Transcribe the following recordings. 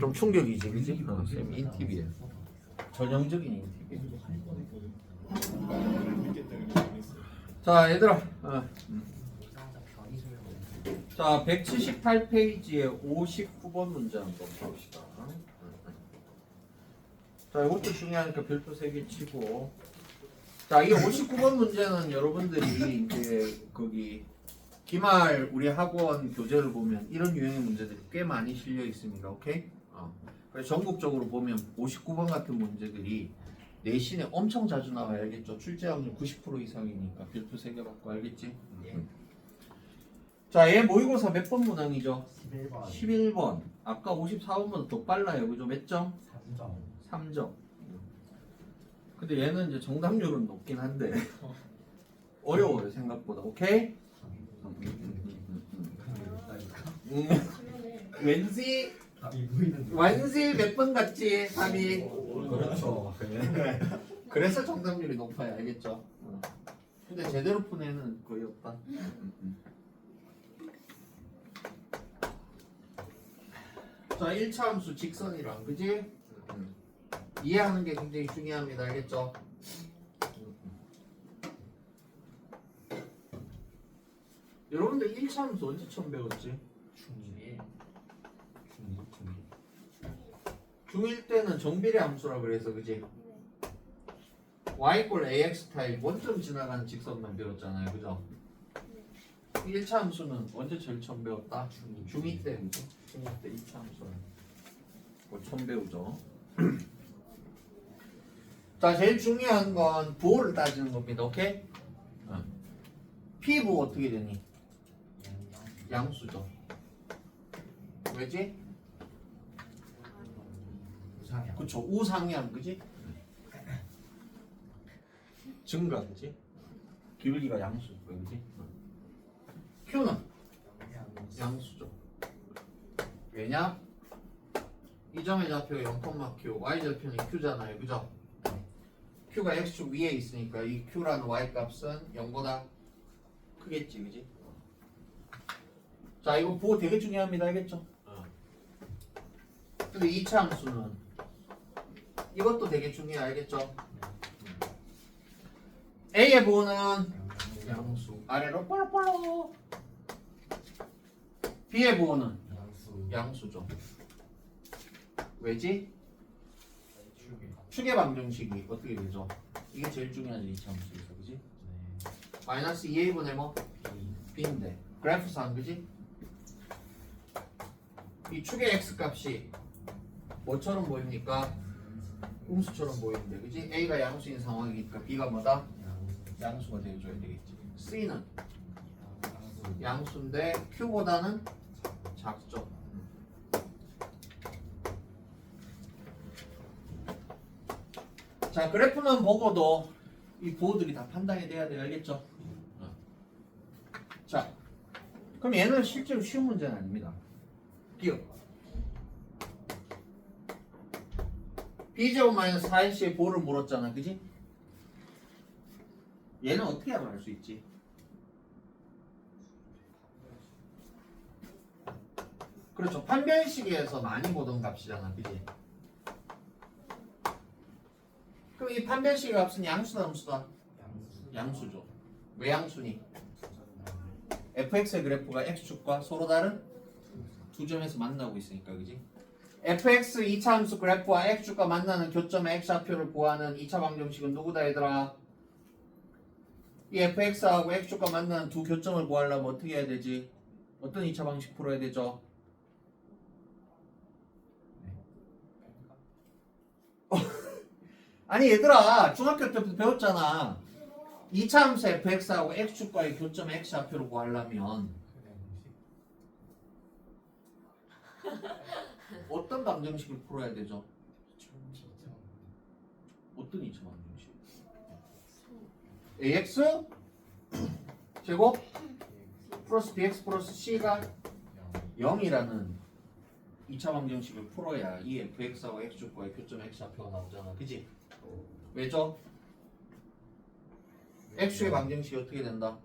좀 충격이지, 그지? 쌤 인팁이에요. 전형적인 인팁이에요. 자, 얘들아. 자, 178페이지에 59번 문제 한번 봅시다. 자, 이것도 중요하니까 별표 3개 치고. 자, 이 59번 문제는 여러분들이 이제 거기 기말 우리 학원 교재를 보면 이런 유형의 문제들이 꽤 많이 실려 있습니다. 오케이? 그래서 전국적으로 보면 59번 같은 문제들이 내신에 엄청 자주 나와요. 알겠죠? 출제 확률 90% 이상이니까 별표 3개 받고 알겠지? 자, 얘 모의고사 몇 번 문항이죠? 11번 11번. 아까 54번보다 더 빨라요. 그죠? 몇 점? 3점 3점. 근데 얘는 이제 정답률은 높긴 한데 어려워요, 생각보다. 오케이? 왠지 답이 보이는 왠지 몇 번 같지? 답이. 그렇죠. 그래서 정답률이 높아요. 알겠죠? 근데 제대로 푼 애는 거의 없다. 자, 1차 함수 직선이랑, 그지? 이해하는 게 굉장히 중요합니다. 알겠죠? 여러분들 1차 함수 언제 처음 배웠지? 중1 중1 때는 정비례 함수라 그래서, 그지? y 꼴 ax 타입 원점 지나가는 직선만 배웠잖아요. 그죠? 1차 함수는 언제 제일 처음 배웠다? 중2 때, 그죠? 중2 때 2차 함수는 그걸 처음 배우죠. 자, 제일 중요한 건 부호를 따지는 겁니다. 오케이? P 부호 어떻게 되니? 양수죠. 왜지? 우상향 그쵸, 우상향, 그지? 증가, 그지? 기울기가 양수일 거야, 그지? Q는 양수죠. 왜냐? 이 점의 좌표가 0,Q, y 좌표는 Q잖아요, 그죠? Q가 x축 위에 있으니까 이 Q라는 y 값은 0보다 크겠지, 그지? 자, 이거 부호 되게 중요합니다, 알겠죠? 근데 2차 함수는 이것도 되게 중요해, 알겠죠? A의 부호는 양수, 아래로 볼록볼록. B의 부호는 양수죠. 왜지? 축의 방정식이 어떻게 되죠? 이게 제일 중요하죠, 2차 함수에서, 그지? 마이너스 2a분의 뭐? b인데 그래프상, 그지? 이 축의 x 값이 뭐처럼 보입니까? 음수처럼 보이는데, 그지? a가 양수인 상황이니까 b가 뭐다? 양수가 되어줘야 되겠지. c는 양수인데 q보다는 작죠. 자, 그래프만 보고도 이 부호들이 다 판단이 돼야 돼요. 알겠죠? 자, 그럼 얘는 실제로 쉬운 문제는 아닙니다. 기억. b제곱 마이너스 4ac의 부호를 물었잖아. 그지? 얘는 어떻게 하면 알 수 있지? 그렇죠. 판별식에서 많이 보던 값이잖아. 그지? 그럼 이 판별식의 값은 양수다, 음수다? 양수죠. 왜 양수니? fx의 그래프가 x축과 서로 다른 두 점에서 만나고 있으니까, 그지? fx 2차 함수 그래프와 x축과 만나는 교점의 x좌표를 구하는 2차 방정식은 누구다, 얘들아? 이 fx하고 x축과 만나는 두 교점을 구하려면 어떻게 해야 되지? 어떤 2차 방식 풀어야 되죠? 아니, 얘들아, 중학교 때부터 배웠잖아. 2차 함수 fx하고 x축과의 교점의 x좌표를 구하려면 어떤 방정식을 풀어야 되죠? 어떤 2차 방정식? ax 제곱 플러스 bx 플러스 c가 0이라는 2차 방정식을 풀어야 이 fx하고 x축과의 교점의 x좌표가 나오잖아. 그지? 왜죠? x의 방정식이 어떻게 된다?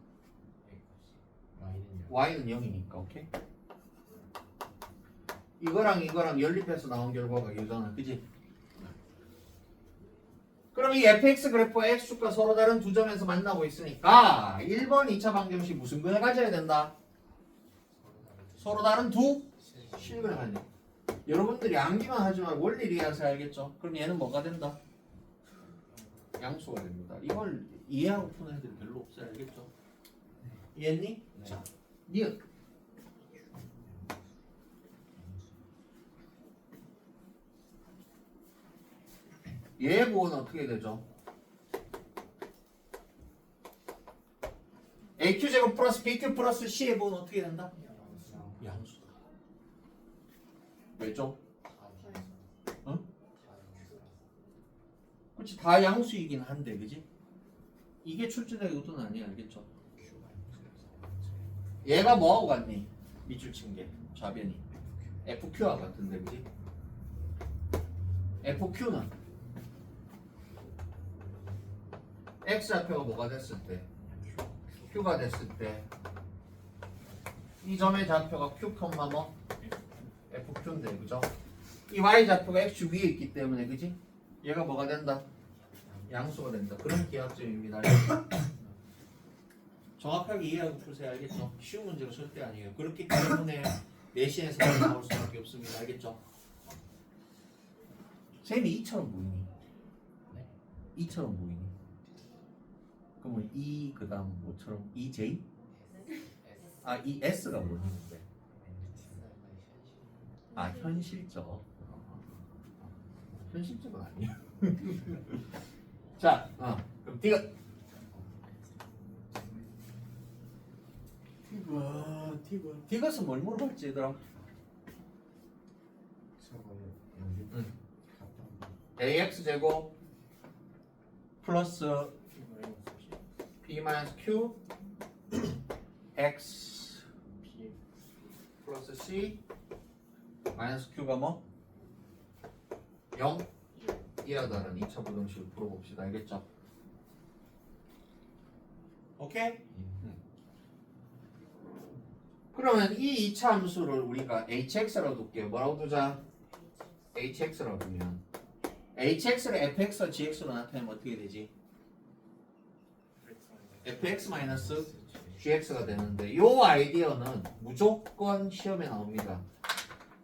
y는 0이니까. 오케이? 이거랑 이거랑 연립해서 나온 결과가 이거잖아. 그지? 그럼 이 fx 그래프와 x축과 서로 다른 두 점에서 만나고 있으니까 1번 2차 방정식 무슨 근을 가져야 된다? 서로 다른 두 실근을 가져. 여러분들이 암기만 하지만 원리를 이해해서 알겠죠? 그럼 얘는 뭐가 된다? 양수가 됩니다. 이걸 이해하고 푸는 애들이 별로 없어요. 알겠죠? 이해했니? 네. 자, 니은. 얘의 부호는 어떻게 되죠? AQ제곱 플러스 BQ 플러스 C의 부호는 어떻게 된다? 양수다. 왜죠? 어? 그렇지, 다 양수이긴 한데, 그지? 이게 출제될 의도는 아니야, 알겠죠? 얘가 뭐하고 같니? 밑줄 친 게, 좌변이 FQ와 같은데, 그지? FQ는 X좌표가 뭐가 됐을 때? Q가 됐을 때 이 점의 좌표가 Q, 뭐? FQ인데, 그죠? 이 Y좌표가 X 위에 있기 때문에, 그지? 얘가 뭐가 된다? 양수가 된다. 그런 기하점입니다. 정확하게 이해하고 푸세요. 알겠죠? 쉬운 문제가 절대 아니에요. 그렇기 때문에 내신에서 나올 수밖에 없습니다. 알겠죠? 쌤이 이처럼 보이니? 네? 이처럼 보이니? 그러면 이 그다음 뭐처럼 EJ? 아, 이 S가 뭐니? 아, 현실적. 현실적은 아니야. 자, 그럼 디귿은 뭘 물어볼지 얘들아? ax 제곱 플러스 b 마이너스 q x 플러스 c 마이너스 q가 뭐? 0 이하 다른 2차 부등식을 풀어봅시다. 알겠죠? 오케이? 그러면 이 2차 함수를 우리가 hx라고 둘게요. 뭐라고 두자? hx라고 두면 hx를 fx와 gx로 나타내면 어떻게 되지? fx 마이너스 gx가 되는데 이 아이디어는 무조건 시험에 나옵니다.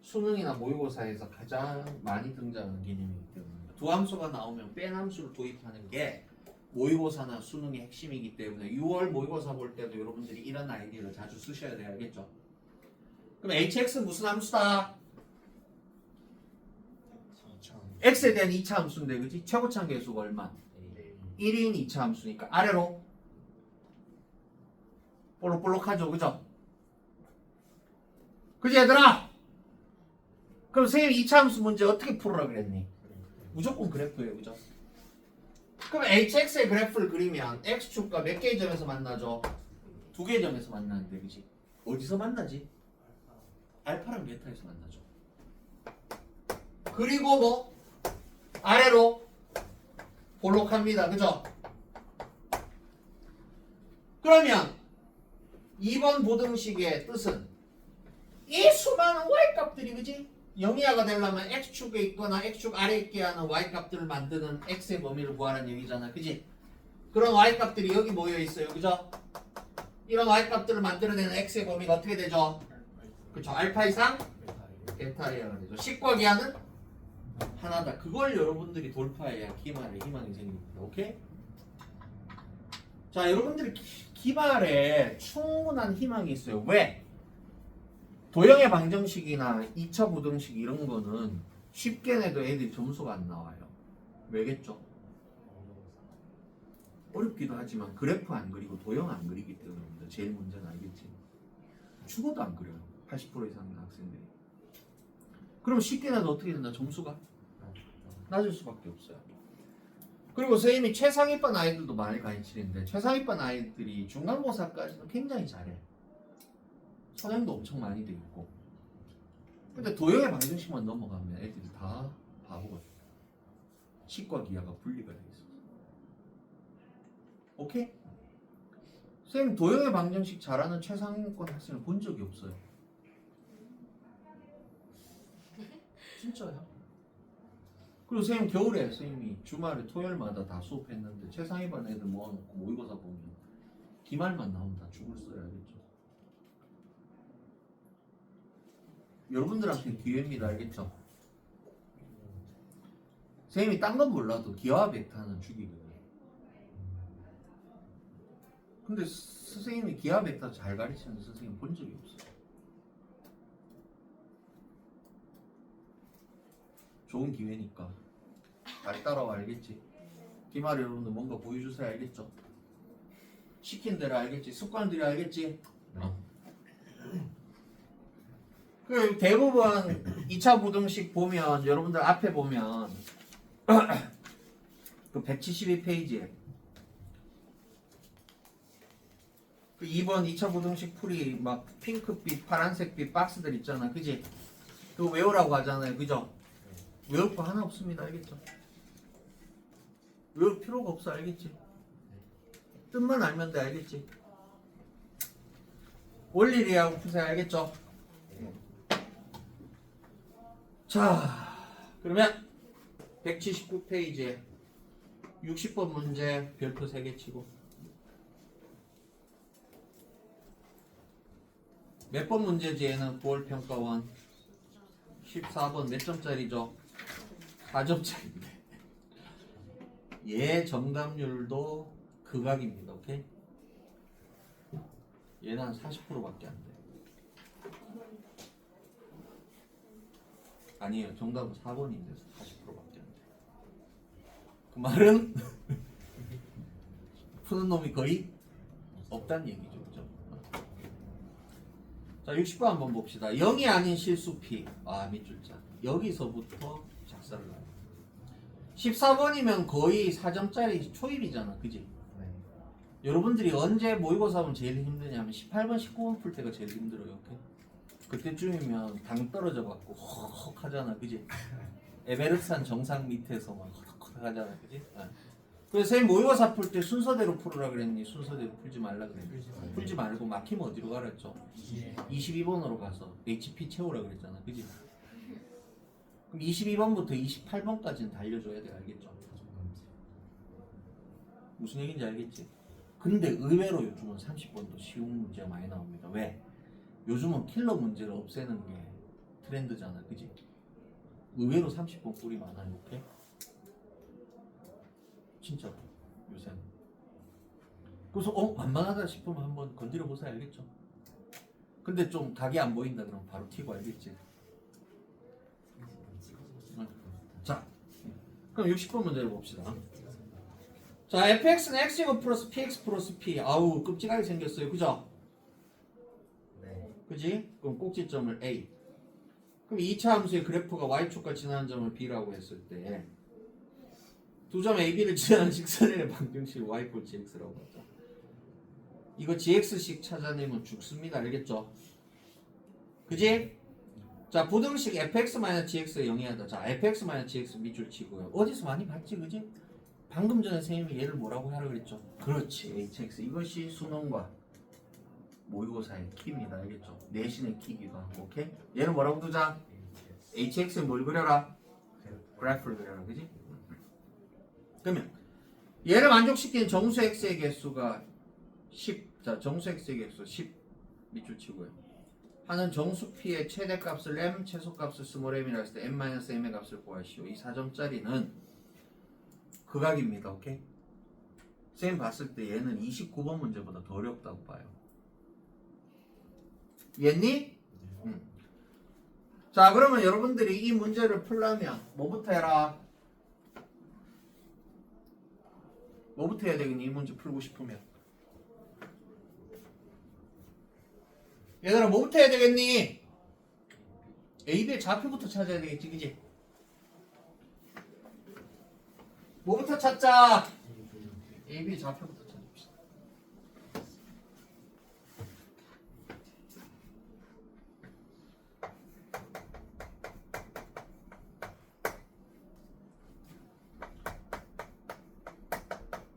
수능이나 모의고사에서 가장 많이 등장하는 개념이기 때문에 두 함수가 나오면 뺀 함수를 도입하는 게 모의고사나 수능의 핵심이기 때문에 6월 모의고사 볼 때도 여러분들이 이런 아이디어를 자주 쓰셔야 돼요. 알겠죠? 그럼 hx 무슨 함수다? x에 대한 2차 함수인데 그치? 최고차항 계수가 얼마? 1인 2차 함수니까 아래로 볼록볼록하죠. 그죠? 그지 얘들아? 그럼 선생님이 2차 함수 문제 어떻게 풀으라 그랬니? 무조건 그래프예요. 그죠? 그럼 hx의 그래프를 그리면 x축과 몇 개의 점에서 만나죠? 두 개의 점에서 만나는데 그지? 어디서 만나지? 알파랑 베타에서 만나죠. 그리고 뭐? 아래로 볼록합니다. 그죠? 그러면 2번 부등식의 뜻은 이 수많은 y값들이 그지? 0 이하가 되려면 x축에 있거나 x축 아래에 있게 하는 y값들을 만드는 x의 범위를 구하라는 얘기잖아. 그지? 그런 y값들이 여기 모여 있어요. 그죠? 이런 y값들을 만들어내는 x의 범위가 어떻게 되죠? 그쵸? 알파 이상 베타 이하가 되죠. 식과 기하는 하나다. 그걸 여러분들이 돌파해야 기말에 희망이 생깁니다. 오케이? 자, 여러분들이 기말에 충분한 희망이 있어요. 왜? 도형의 방정식이나 2차 부등식 이런 거는 쉽게 내도 애들이 점수가 안 나와요. 왜겠죠? 어렵기도 하지만 그래프 안 그리고 도형 안 그리기 때문입니다. 제일 문제는 알겠지? 죽어도 안 그려요. 80% 이상의 학생들이. 그럼 쉽게 내도 어떻게 된다? 점수가 낮을 수밖에 없어요. 그리고 선생님이 최상위반 아이들도 많이 가르치는데 최상위반 아이들이 중간고사까지는 굉장히 잘해. 선행도 엄청 많이 돼 있고. 근데 도형의 방정식만 넘어가면 애들이 다 바보가 돼. 식과 기하가 분리가 돼 있어. 오케이? 선생님 도형의 방정식 잘하는 최상위권 학생을 본 적이 없어요. 진짜야. 그리고 선생님 겨울에 선생님이 주말에 토요일마다 다 수업했는데 최상위반 애들 모아놓고 모의고사 보면 기말만 나오면 다 죽을 써야 알겠죠. 여러분들한테 기회입니다. 알겠죠? 선생님이 딴 건 몰라도 기하 벡터는 죽이거든요. 근데 선생님이 기하 벡터 잘 가르치는 선생님 본 적이 없어요. 좋은 기회니까 잘 따라와. 알겠지? 기말 여러분들 뭔가 보여주세요. 알겠죠? 시킨 대로 알겠지? 습관들이 알겠지? 그 대부분 2차 부등식 보면 여러분들 앞에 보면 그 172페이지에 그 2번 2차 부등식 풀이 막 핑크빛 파란색빛 박스들 있잖아. 그지? 그거 외우라고 하잖아요. 그죠? 외울 거 하나 없습니다. 알겠죠? 외울 필요가 없어. 알겠지? 뜻만 알면 돼. 알겠지? 원리리하고 푸세요. 알겠죠? 자, 그러면 179페이지에 60번 문제 별표 3개 치고 몇 번 문제지? 얘는 9월 평가원 14번 몇 점짜리죠? 4점짜리인데 얘 정답률도 극악입니다. 오케이? 얘는 한 40%밖에 안 돼. 아니에요. 정답은 4번인데 40%밖에 안 돼. 그 말은 푸는 놈이 거의 없다는 얘기죠. 그죠? 자, 60번 한번 봅시다. 0이 아닌 실수 P. 아, 밑줄자. 여기서부터 작사를 해요. 14번이면 거의 4점짜리 초입이잖아. 그지? 네. 여러분들이 언제 모의고사 하면 제일 힘드냐면 18번, 19번 풀 때가 제일 힘들어요. 오케이? 그때쯤이면 당 떨어져 갖고 헉헉 하잖아. 그지? 에베르트산 정상 밑에서 막 헉헉 하잖아. 그지? 네. 그래서 선생님 모의고사 풀 때 순서대로 풀으라 그랬니? 순서대로 풀지 말라 그랬니? 풀지 말고 막히면 어디로 가라 했죠? 22번으로 가서 HP 채우라 그랬잖아. 그지? 그럼 22번부터 28번까지는 달려줘야 돼. 알겠죠? 무슨 얘기인지 알겠지? 근데 의외로 요즘은 30번도 쉬운 문제가 많이 나옵니다. 왜? 요즘은 킬러 문제를 없애는 게 트렌드잖아. 그지? 의외로 30번 꿀이 많아요. 오케이? 진짜로 요새는. 그래서 만만하다 싶으면 한번 건드려 보세요. 알겠죠? 근데 좀 각이 안 보인다 그러면 바로 튀고. 알겠지? 자, 그럼 60번 문제를 봅시다. 자, fx는 x제곱 플러스 px 플러스 p. 아우 끔찍하게 생겼어요. 그죠? 네. 그지? 그럼 꼭지점을 a. 그럼 2차 함수의 그래프가 y축과 지나는 점을 b라고 했을 때 두 점 AB를 지나는 직선의 방정식 y 꼴 gx라고 하죠. 이거 gx식 찾아내면 죽습니다. 알겠죠? 그지? 자, 부등식 fx-gx가 영이하다. 자, fx-gx 밑줄 치고요. 어디서 많이 봤지? 그지? 방금 전에 선생님이 얘를 뭐라고 하라 그랬죠? 그렇지, hx. 이것이 수능과 모의고사의 키입니다. 알겠죠? 내신의 키기도 하고. 오케이? 얘는 뭐라고 두자? hx에 뭘 그려라? 그래프를 그려라. 그지? 그러면 얘를 만족시키는 정수 x의 개수가 10. 자, 정수 x의 개수 10 밑줄 치고요. 하는 정수 p의 최대값을 m, 최소값을 스몰 m이라 했을 때 m-m의 값을 구하시오. 이 4점짜리는 극악입니다. 오케이? 쌤 봤을 때 얘는 29번 문제보다 더 어렵다고 봐요. 이해했니? 응. 자, 그러면 여러분들이 이 문제를 풀려면 뭐부터 해라? 뭐부터 해야 되겠니? 이 문제 풀고 싶으면 얘들아 뭐부터 해야 되겠니? A, B의 좌표부터 찾아야 되겠지. 그지? 뭐부터 찾자? A, B의 좌표부터 찾읍시다.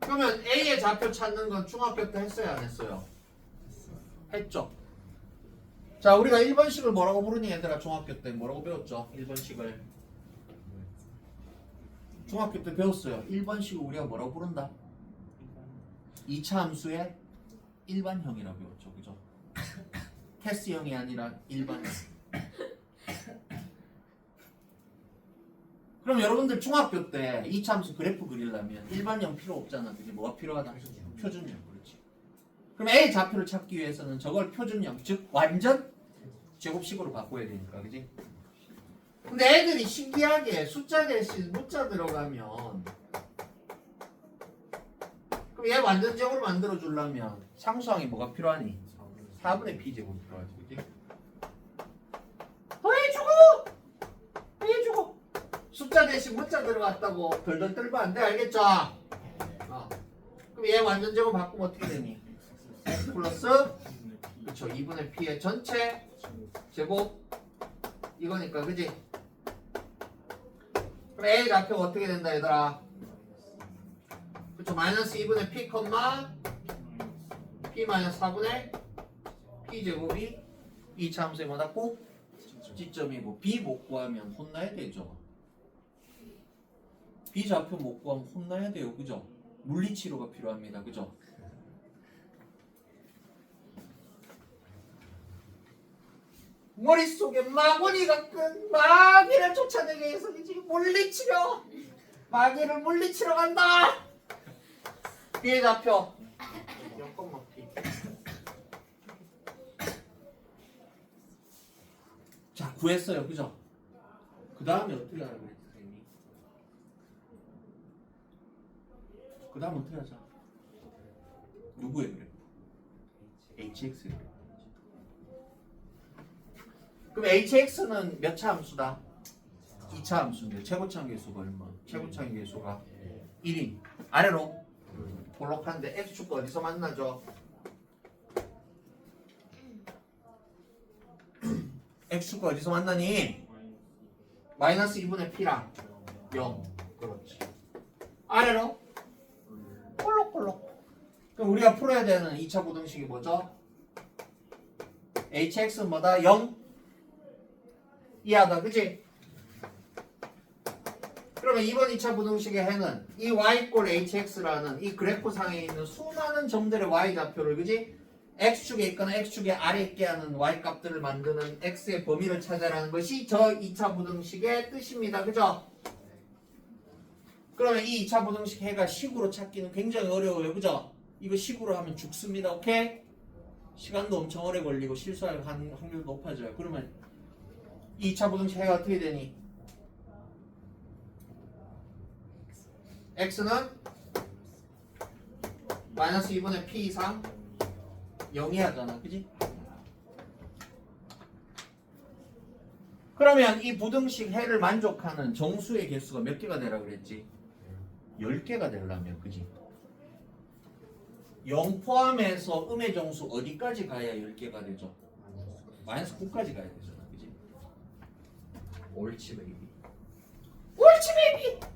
그러면 A의 좌표 찾는 건 중학교 때 했어요? 안 했어요? 했죠? 자, 우리가 1번식을 뭐라고 부르니 얘들아? 중학교 때 뭐라고 배웠죠? 1번식을 중학교 때 배웠어요. 1번식을 우리가 뭐라고 부른다? 2차 함수의 일반형이라고 배웠죠. 그죠? 테스형이 아니라 일반형. 그럼 여러분들 중학교 때 2차 함수 그래프 그리려면 일반형 필요 없잖아. 그게 뭐가 필요하다? 표준형. 그렇지. 그럼 A 좌표를 찾기 위해서는 저걸 표준형, 즉 완전 제곱식으로 바꿔야 되니까. 그지? 근데 애들이 신기하게 숫자 대신 문자 들어가면 그럼 얘 완전 제곱으로 만들어 주려면 상수항이 뭐가 필요하니? 4분의 p 제곱이 필요하지. 그지? 더해주고 숫자 대신 문자 들어갔다고 덜덜 떨면 안 돼. 알겠죠? 그럼 얘 완전 제곱 바꾸면 어떻게 되니? x 플러스 그쵸 2분의 p의 전체 제곱 이거니까. 그지? 그럼 A 좌표가 어떻게 된다 얘들아? 그쵸 마이너스 2분의 p 컴마 p 마이너스 4분의 p 제곱이 2차 함수에 뭐다? 꼭 지점이고 b 못 구하면 혼나야 되죠. b 좌표 못 구하면 혼나야 돼요. 그죠? 물리치료가 필요합니다. 그죠? 머릿속에 마구니가 끈 마귀를 쫓아내기 위해서 지금 물리치료 마귀를 물리치러 간다. B의 좌표 여건만 P. 자 구했어요. 그죠? 그 다음에 어떻게 하라고 그랬지 선생님이? 그 다음 어떻게 하자? 누구의 그래프? HX의 그래프. 그럼 HX는 몇 차 함수다? 2차 함수인데 최고차항 계수가 얼마? 최고차항 계수가 1인 아래로 볼록한데 X축과 어디서 만나죠? X축과 어디서 만나니? 마이너스 2분의 P랑 0. 그렇지. 아래로 볼록볼록. 그럼 우리가 풀어야 되는 2차 부등식이 뭐죠? HX는 뭐다? 0 이하다. 그치? 그러면 이번 2차 부등식의 해는 이 y 꼴 hx라는 이 그래프상에 있는 수많은 점들의 y좌표를 그지? x축에 있거나 x축에 아래 있게 하는 y값들을 만드는 x의 범위를 찾아라는 것이 저 2차 부등식의 뜻입니다. 그죠? 그러면 이 2차 부등식 해가 식으로 찾기는 굉장히 어려워요. 그죠? 이거 식으로 하면 죽습니다. 오케이? 시간도 엄청 오래 걸리고 실수할 확률도 높아져요. 그러면 2차 부등식 해가 어떻게 되니? x는 마이너스 2분의 p 이상 0이 하잖아. 그지? 그러면 이 부등식 해를 만족하는 정수의 개수가 몇 개가 되라 그랬지? 10개가 되려면 그지? 0 포함해서 음의 정수 어디까지 가야 10개가 되죠? 마이너스 9까지 가야 되잖아. 그지? 옳지 베이비. 옳지 베이비.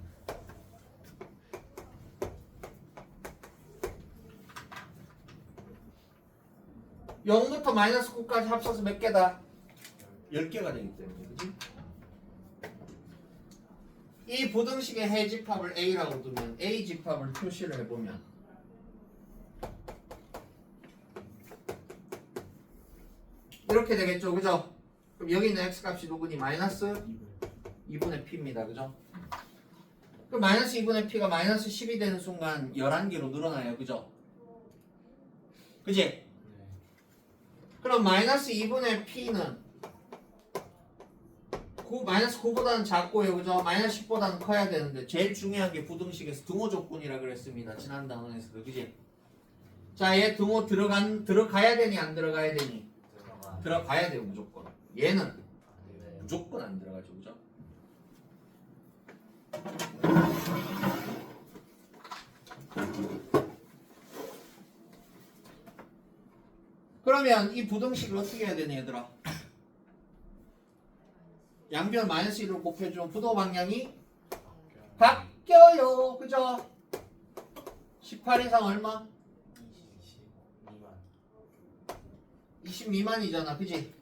영부터 마이너스 9까지 합쳐서 몇 개다? 10개가 되기 때문에. 그지? 이 부등식의 해 집합을 A라고 두면 A 집합을 표시를 해보면 이렇게 되겠죠. 그죠? 그럼 여기 있는 X값이 누구니? 마이너스 2분의 P입니다. 그죠? 그럼 마이너스 2분의 P가 마이너스 10이 되는 순간 11개로 늘어나요. 그죠? 그지? 그럼 마이너스 2분의 P는 마이너스 9보다는 작고요. 그죠? 마이너스 10보다는 커야 되는데 제일 중요한 게 부등식에서 등호 조건이라 그랬습니다. 지난 단원에서도. 그지? 자, 얘 등호 들어가야 되니 안 들어가야 되니? 들어가야 돼요. 무조건. 얘는 무조건 안 들어가죠. 그죠? 그러면 이 부등식을 어떻게 해야 되니 얘들아? 양변 마이너스 1로 곱해주면 부도 방향이 바뀌어요. 그죠? 18 이상 얼마? 20 미만이잖아. 그지?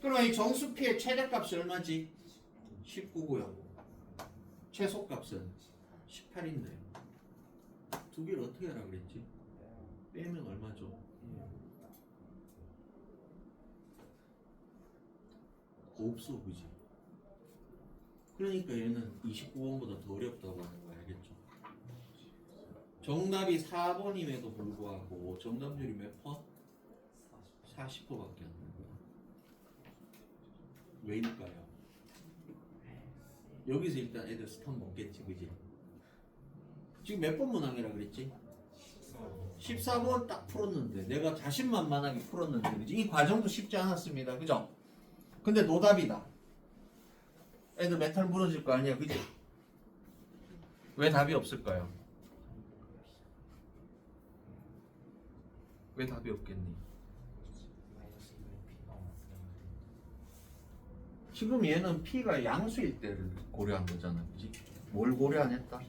그러면 이 정수 P의 최대값이 얼마지? 19고요. 최소값은 18인데 두 개를 어떻게 하라 그랬지? 빼면 얼마죠? 없어, 그지? 그러니까 얘는 29번보다 더 어렵다고 하는 거 알겠죠? 정답이 4번임에도 불구하고 정답률이 몇 퍼? 40%밖에 안 되는 거야. 왜일까요? 여기서 일단 애들 스턴 먹겠지, 그지? 지금 몇 번 문항이라 그랬지? 14번 딱 풀었는데 내가 자신만만하게 풀었는데 그지? 이 과정도 쉽지 않았습니다, 그죠? 근데 노답이다. 애들 멘탈 무너질 거 아니야, 그지? 왜 답이 없을까요? 왜 답이 없겠니? 지금 얘는 P가 양수일 때를 고려한 거잖아, 그지? 뭘 고려 안 했다?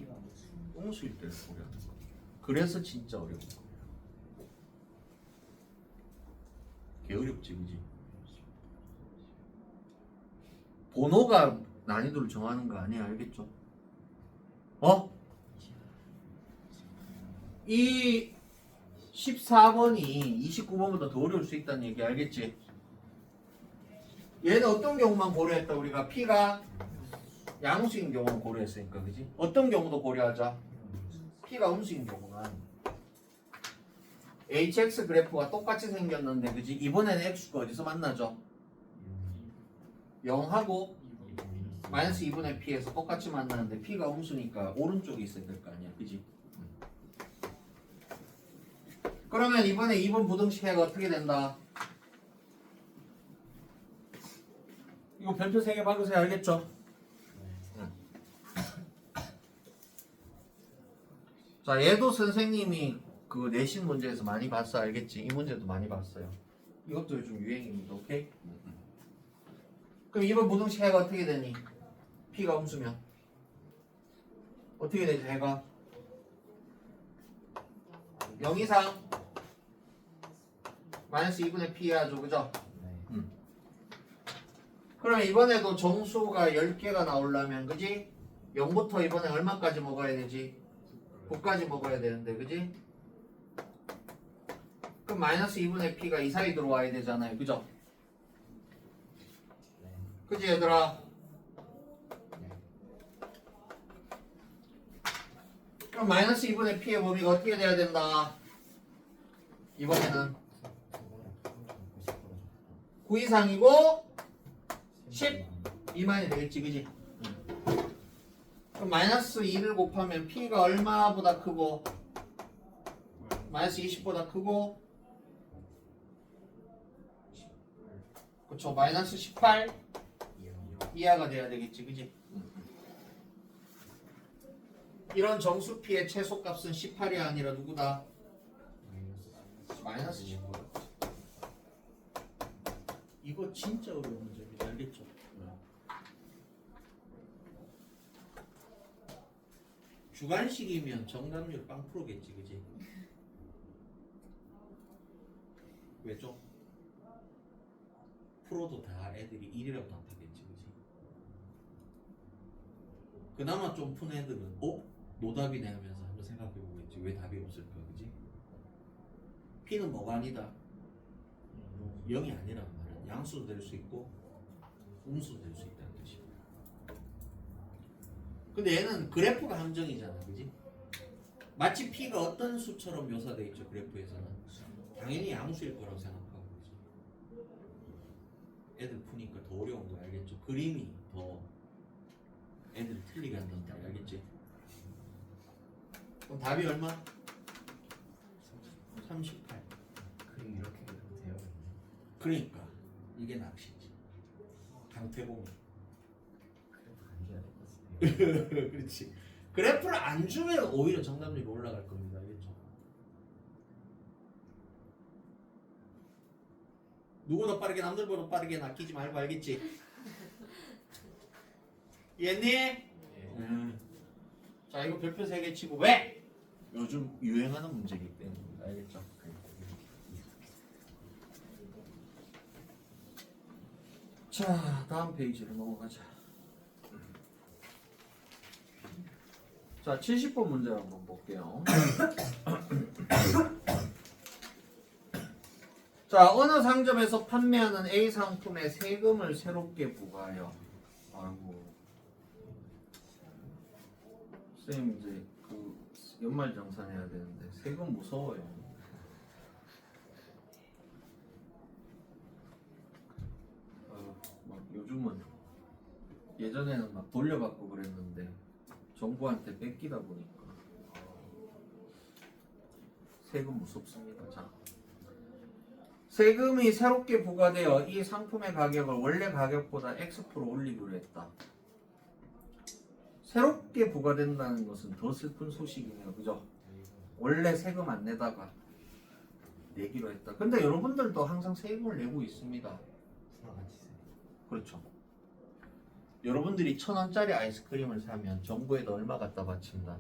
음수일 때를 고려하는 거. 그래서 진짜 어려운 거예요. 개 어렵지, 그지? 번호가 난이도를 정하는 거 아니야, 알겠죠? 어? 이 14번이 29번보다 더 어려울 수 있다는 얘기 알겠지? 얘는 어떤 경우만 고려했다 우리가? P가 양수인 경우만 고려했으니까, 그지? 어떤 경우도 고려하자. P가 음수인 경우는 HX 그래프가 똑같이 생겼는데, 그지? 이번에는 X가 어디서 만나죠? 0하고 마이너스 2분의 P에서 똑같이 만나는데 P가 음수니까 오른쪽에 있어야 될 거 아니야, 그지? 그러면 이번에 2번 부등식 해가 어떻게 된다? 이거 별표 3개 박으세요, 알겠죠? 자, 얘도 선생님이 그 내신 문제에서 많이 봤어, 알겠지? 이 문제도 많이 봤어요. 이것도 요즘 유행입니다, 오케이? 그럼 2번 부등식 해가 어떻게 되니? P가 음수면 어떻게 되지, 해가? 0 이상 마이너스 2분의 P 해야죠, 그죠? 그럼 이번에도 정수가 10개가 나오려면, 그지? 0부터 이번에 얼마까지 먹어야 되지? 9까지 먹어야 되는데, 그지? 그럼 마이너스 2분의 P가 이 사이 들어와야 되잖아요, 그죠? 그지, 얘들아? 그럼 마이너스 2분의 P의 범위가 어떻게 돼야 된다? 이번에는 9 이상이고 10 미만이 되겠지, 그지? 그럼 마이너스 2를 곱하면 P가 얼마보다 크고 마이너스 20보다 크고, 그쵸, 마이너스 18 이하가 돼야 되겠지, 그지? 이런 정수 P의 최소값은 18이 아니라 누구다? 마이너스 19. 이거 진짜 어려운 문제입니다, 알겠죠? 주관식이면 정답률 0%겠지, 그지? 왜죠? 프로도 다 애들이 1이라고 답하겠지, 그지? 그나마 좀 푼 애들은 노답이네 하면서 한번 생각해 보겠지. 왜 답이 없을까, 그지? P는 뭐가 아니다? 0이 아니란 말은 양수도 될 수 있고 음수도 될 수 있다는 뜻입니다. 근데 얘는 그래프가 함정이잖아, 그지? 마치 P가 어떤 수처럼 묘사되어 있죠, 그래프에서는? 당연히 양수일 거라고 생각하고, 그지? 애들 푸니까 더 어려운 거 알겠죠? 그림이 더 애들 틀리게 한다는 거 알겠지? 그럼 답이 얼마? 38. 그림 이렇게 되어 있네. 그러니까 이게 낚시지. 강태공. 그래도 안 줘야 될 것 같은데요. 그렇지. 그래프를 안 주면 오히려 정답률이 올라갈 겁니다. 알겠죠? 누구보다 빠르게 남들보다 빠르게 낚이지 말고, 알겠지? 이해했니? 자, 이거 별표 3개 치고 왜? 요즘 유행하는 문제이기 때문에, 알겠죠? 자, 다음 페이지로 넘어가자. 자, 70번 문제 한번 볼게요. 자, 어느 상점에서 판매하는 A 상품에 세금을 새롭게 부과하여. 아이고. 선생님 이제 그 연말정산해야 되는데 세금 무서워요. 막 요즘은 예전에는 막 돌려받고 그랬는데 정부한테 뺏기다 보니까 세금 무섭습니다. 자, 세금이 새롭게 부과되어 이 상품의 가격을 원래 가격보다 X% 올리기로 했다. 새롭게 부과된다는 것은 더 슬픈 소식이네요. 그죠? 원래 세금 안 내다가 내기로 했다. 근데 여러분들도 항상 세금을 내고 있습니다. 그렇죠. 여러분들이 1,000원짜리 아이스크림을 사면 정부에다 얼마 갖다 바친다?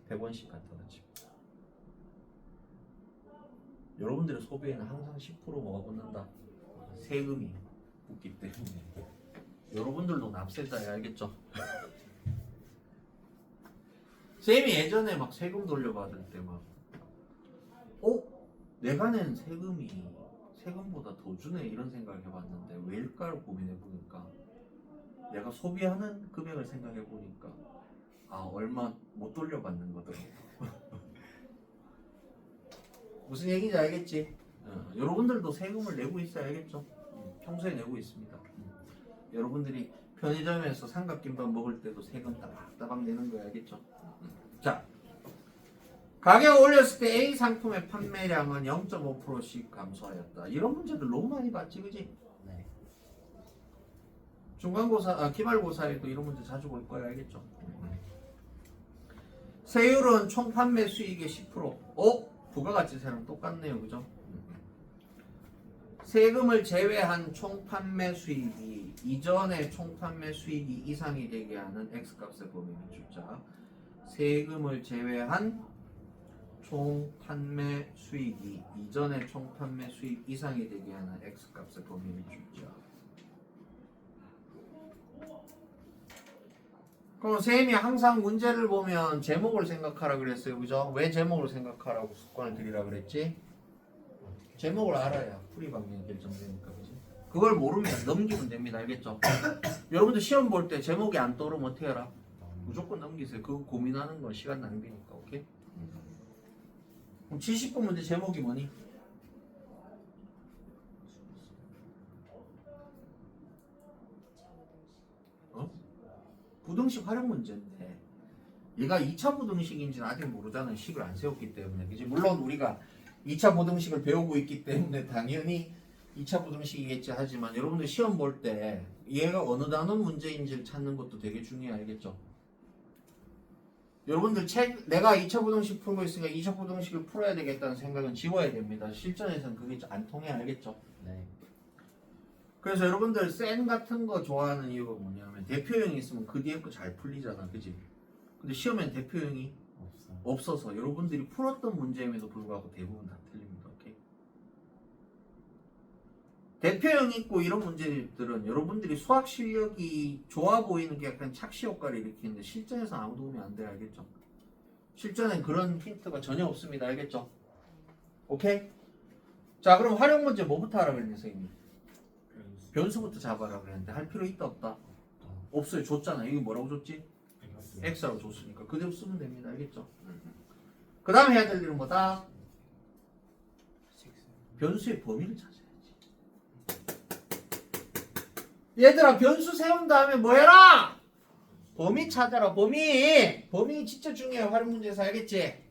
100원씩 갖다 바칩니다. 여러분들의 소비에는 항상 10% 뭐가 붙는다? 세금이 붙기 때문에 여러분들도 납세자야. 알겠죠? 쌤이 예전에 막 세금 돌려받을 때 막 내가 낸 세금이 세금보다 더 주네 이런 생각을 해봤는데 왜일까를 고민해보니까 내가 소비하는 금액을 생각해보니까 얼마 못 돌려받는 거더라고. 무슨 얘기인지 알겠지? 여러분들도 세금을 내고 있어야 알겠죠? 평소에 내고 있습니다. 여러분들이 편의점에서 삼각김밥 먹을 때도 세금 따박따박 내는 거야. 알겠죠? 자, 가격을 올렸을 때 A 상품의 판매량은 0.5%씩 감소하였다. 이런 문제들 너무 많이 봤지, 그지? 네. 중간고사, 기말고사에도 이런 문제 자주 볼 거야. 알겠죠? 세율은 총 판매 수익의 10%. 부가가치세랑 똑같네요. 그죠? 세금을 제외한 총 판매 수익이 이전의 총 판매 수익이 이상이 되게 하는 X값의 범위 미출자. 세금을 제외한 총 판매 수익이 이전의 총 판매 수익 이상이 되게 하는 X값의 범위 미출자. 그럼 쌤이 항상 문제를 보면 제목을 생각하라 그랬어요. 그죠? 왜 제목을 생각하라고 습관을 들이라 그랬지? 제목을 알아야 풀이 방향이 결정되니까. 그지? 그걸 모르면 넘기면 됩니다. 알겠죠? 여러분들 시험 볼 때 제목이 안 떠오르면 어떻게 해라? 무조건 넘기세요. 그거 고민하는 건 시간 낭비니까. 오케이? 그럼 70번 문제 제목이 뭐니? 부등식 활용 문제인데 얘가 2차 부등식인지는 아직 모르잖아요. 식을 안 세웠기 때문에. 그지? 물론 우리가 2차 부등식을 배우고 있기 때문에 당연히 2차 부등식이겠지 하지만 여러분들 시험 볼 때 얘가 어느 단원 문제인지를 찾는 것도 되게 중요해. 알겠죠? 여러분들 내가 2차 부등식 풀고 있으니까 2차 부등식을 풀어야 되겠다는 생각은 지워야 됩니다. 실전에서는 그게 안 통해. 알겠죠? 네. 그래서 여러분들 센 같은 거 좋아하는 이유가 뭐냐면 대표형이 있으면 그 뒤에 거 잘 풀리잖아. 그지? 근데 시험엔 대표형이 없어서 여러분들이 풀었던 문제임에도 불구하고 대부분 다 틀립니다. 오케이? 대표형 있고 이런 문제들은 여러분들이 수학 실력이 좋아 보이는 게 약간 착시 효과를 일으키는데 실전에서 아무 도움이 안 돼. 알겠죠? 실전엔 그런 힌트가 전혀 없습니다. 알겠죠? 오케이? 자, 그럼 활용 문제 뭐부터 하라 그랬니 선생님이? 변수부터 잡아라 그랬는데 할 필요 있다 없다? 없어요. 줬잖아. 이게 뭐라고 줬지? X라고 줬으니까 그대로 쓰면 됩니다. 알겠죠? 그 다음에 해야 될 일은 뭐다? 변수의 범위를 찾아야지. 얘들아, 변수 세운 다음에 뭐 해라? 범위 찾아라. 범위 진짜 중요해. 활용 문제에서. 알겠지?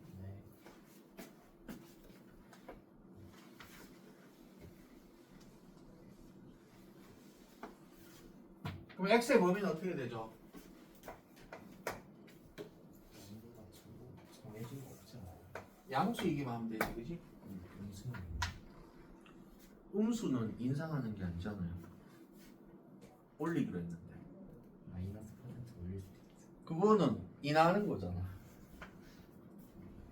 그럼 X의 범위는 어떻게 되죠? 정해진 거 없잖아요. 양수이기만 하면 되지. 그지? 음수는 인상하는 게 아니잖아요. 올리기로 했는데 마이너스 % 올릴 수도 있어. 그거는 인하하는 거잖아.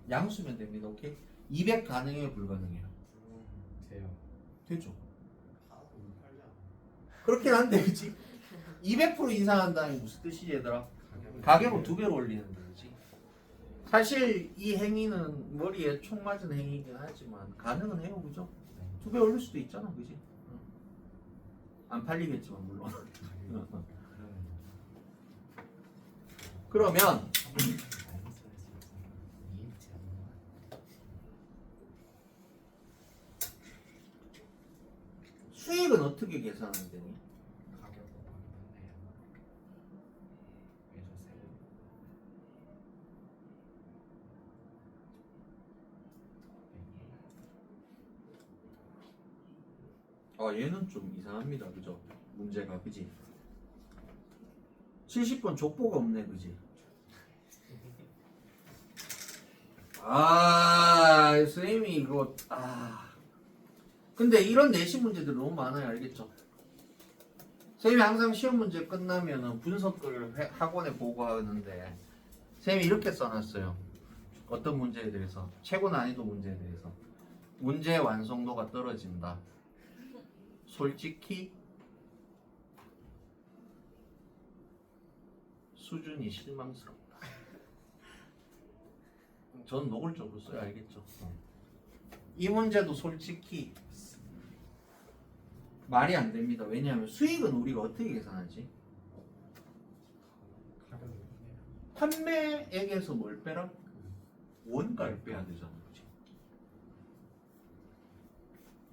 양수면 됩니다. 오케이? 200 가능해요? 불가능해요? 돼요. 되죠. 그렇긴 한데 그치? 200% 인상한다는 게 무슨 뜻이지 얘들아? 가격을 2배로 올리는 거지. 사실 이 행위는 머리에 총 맞은 행위이긴 하지만 가능은 해요, 그죠? 2배 올릴 수도 있잖아, 그지? 안 팔리겠지만 물론. 그러면 수익은 어떻게 계산하면 되니? 아 얘는 좀 이상합니다, 그죠? 문제가 그지? 70번 족보가 없네, 그지? 아 선생님이 이거 근데 이런 내신 문제들 너무 많아요, 알겠죠? 선생님이 항상 시험 문제 끝나면은 분석을 학원에 보고하는데 선생님이 이렇게 써놨어요. 어떤 문제에 대해서, 최고 난이도 문제에 대해서 문제 완성도가 떨어진다. 솔직히 수준이 실망스럽다. 전 노골적으로 써야 알겠죠? 이 문제도 솔직히 말이 안 됩니다. 왜냐하면 수익은 우리가 어떻게 계산하지? 판매액에서 뭘 빼라? 원가를 빼야 되잖아, 그치?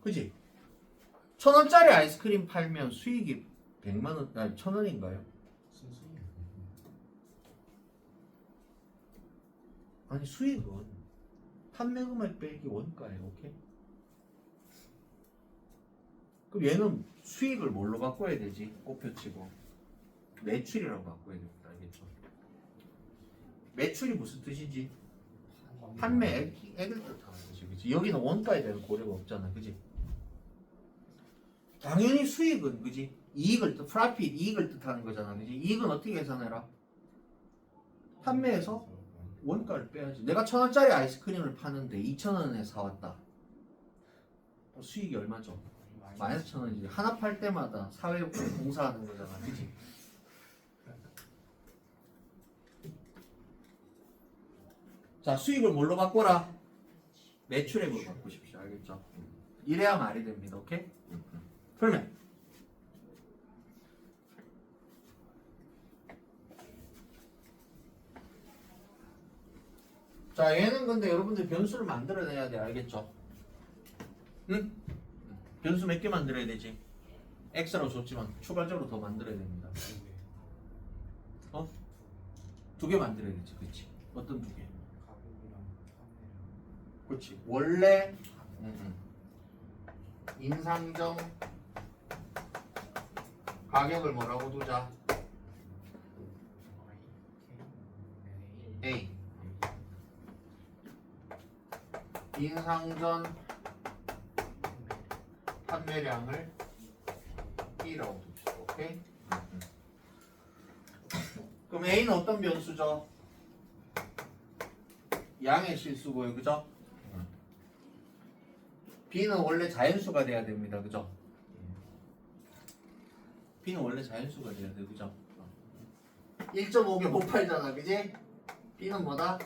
그치? 1,000원짜리 아이스크림 팔면 수익이 100만원, 아니 1,000원인가요? 아니 수익은 판매금액 빼기 원가예요, 오케이? 그럼 얘는 수익을 뭘로 바꿔야 되지? 꽃표치고 매출이라고 바꿔야 됩니다, 알겠죠? 매출이 무슨 뜻이지? 판매액을 뜻하는 거지, 그치? 여기는 원가에 대한 고려가 없잖아, 그치? 당연히 수익은, 그치? 이익을 뜻, 프라핏, 이익을 뜻하는 거잖아, 그치? 이익은 어떻게 계산해라? 판매에서 원가를 빼야지. 내가 1,000원짜리 아이스크림을 파는데 2,000원에 사왔다. 수익이 얼마죠? 마이너스 1,000원이지. 하나 팔 때마다 사회 봉사하는 거잖아, 그치? 자, 수익을 뭘로 바꿔라? 매출액으로 바꾸십시오, 알겠죠? 이래야 말이 됩니다, 오케이? 그러면 자, 얘는 근데 여러분들 변수를 만들어내야 돼, 알겠죠? 응? 변수 몇 개 만들어야 되지? x라고 줬지만 추가적으로 더 만들어야 됩니다. 어? 2개 만들어야 되지, 그렇지? 어떤 2개? 그렇지. 원래 인상점 가격을 뭐라고 두자? A. 인상 전 판매량을 B라고 둡시다. 오케이? 그럼 A는 어떤 변수죠? 양의 실수고요, 그죠? B는 원래 자연수가 돼야 됩니다, 그죠? B는 원래 자연수가 돼야 돼, 그죠? 1.5개 못 팔잖아, 그지? B는 뭐다?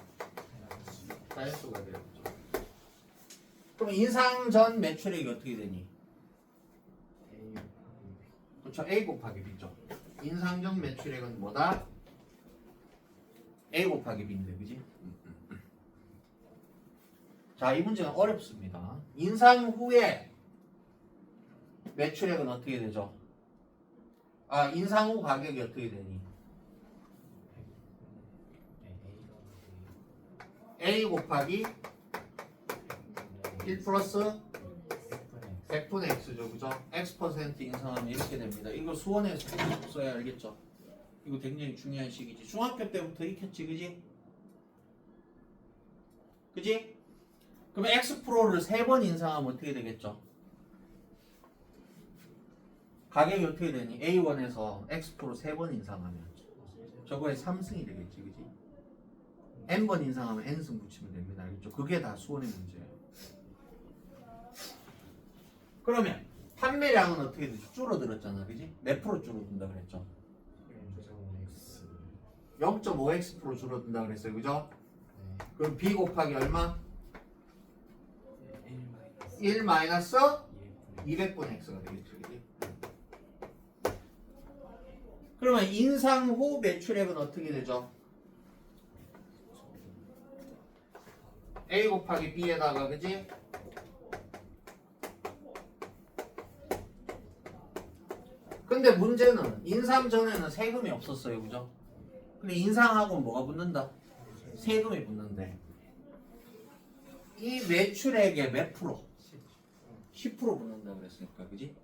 자연수가 돼요, 그죠? 그럼 인상 전 매출액이 어떻게 되니? 그렇죠, A 곱하기 B죠. 인상 전 매출액은 뭐다? A 곱하기 B인데, 그지? 자, 이 문제는 어렵습니다. 인상 후에 매출액은 어떻게 되죠? 인상 후 가격이 어떻게 되니? A 곱하기 1 플러스 100분의 x죠, 그죠? x% 인상하면 이렇게 됩니다. 이거 수원에서 써야 알겠죠? 이거 굉장히 중요한 식이지. 중학교 때부터 익혔지, 그지? 그지? 그럼 x%를 3번 인상하면 어떻게 되겠죠? 가격이 어떻게 되니? A1에서 x% 3번 인상하면 저거에 3승이 되겠지, 그지? n번 인상하면 n승 붙이면 됩니다, 알겠죠? 그게 다 수원의 문제예요. 그러면 판매량은 어떻게 되죠? 줄어들었잖아, 그지? 몇 프로 줄어든다 그랬죠? 0.5x% 줄어든다 그랬어요, 그죠? 그럼 b 곱하기 얼마? 1 마이너스 200분의 x가 되겠죠, 그지? 그러면 인상 후 매출액은 어떻게 되죠? a 곱하기 b에다가, 그지? 근데 문제는 인상 전에는 세금이 없었어요, 그죠? 근데 인상하고 뭐가 붙는다? 세금이 붙는데 이 매출액의 몇 프로? 10% 붙는다 그랬으니까, 그지?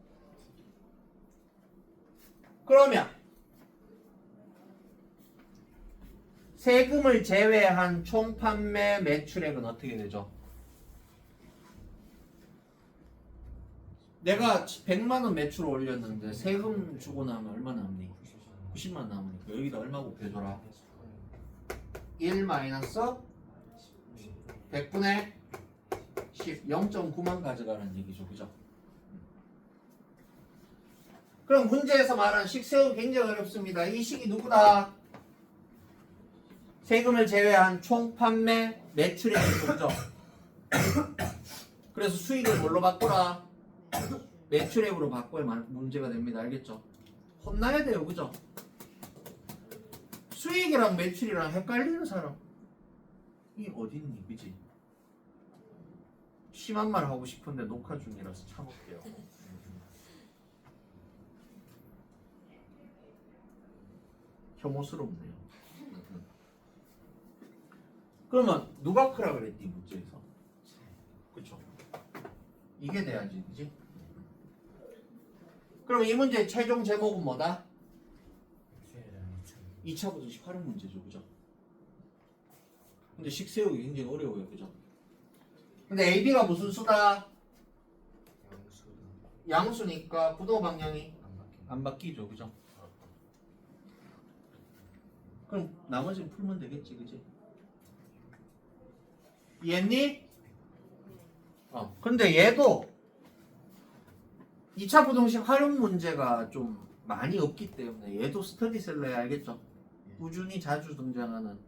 그러면 세금을 제외한 총 판매 매출액은 어떻게 되죠? 내가 100만 원 매출 올렸는데 세금 주고 나면 얼마 남니? 90만 남으니까 여기다 얼마 곱해줘라? 1 마이너스 100분의 10, 0.9만 가져가라는 얘기죠, 그죠? 그럼 문제에서 말한 식세우 굉장히 어렵습니다. 이 식이 누구다? 세금을 제외한 총 판매 매출액이죠, 그죠? 그래서 수익을 뭘로 바꾸라? 매출액으로 바꿔야 문제가 됩니다. 알겠죠? 혼나야 돼요, 그죠? 수익이랑 매출이랑 헷갈리는 사람 이 어딨니, 그지? 심한 말 하고 싶은데 녹화 중이라서 참을게요. 혐오스럽네요. 그러면 누가 크라 그랬지, 문제에서? 그쵸? 이게 돼야지, 그지? 그럼 이 문제의 최종 제목은 뭐다? 2차 부등식 활용 문제죠, 그죠? 근데 식 세우기 굉장히 어려워요, 그죠? 근데 AB가 무슨 수다? 양수니까 부도 방향이 안 바뀌죠, 그죠? 그럼 나머지는 풀면 되겠지, 그지? 이해했니? 근데 얘도 2차 부등식 활용 문제가 좀 많이 없기 때문에 얘도 스터디셀러야, 알겠죠? 꾸준히 자주 등장하는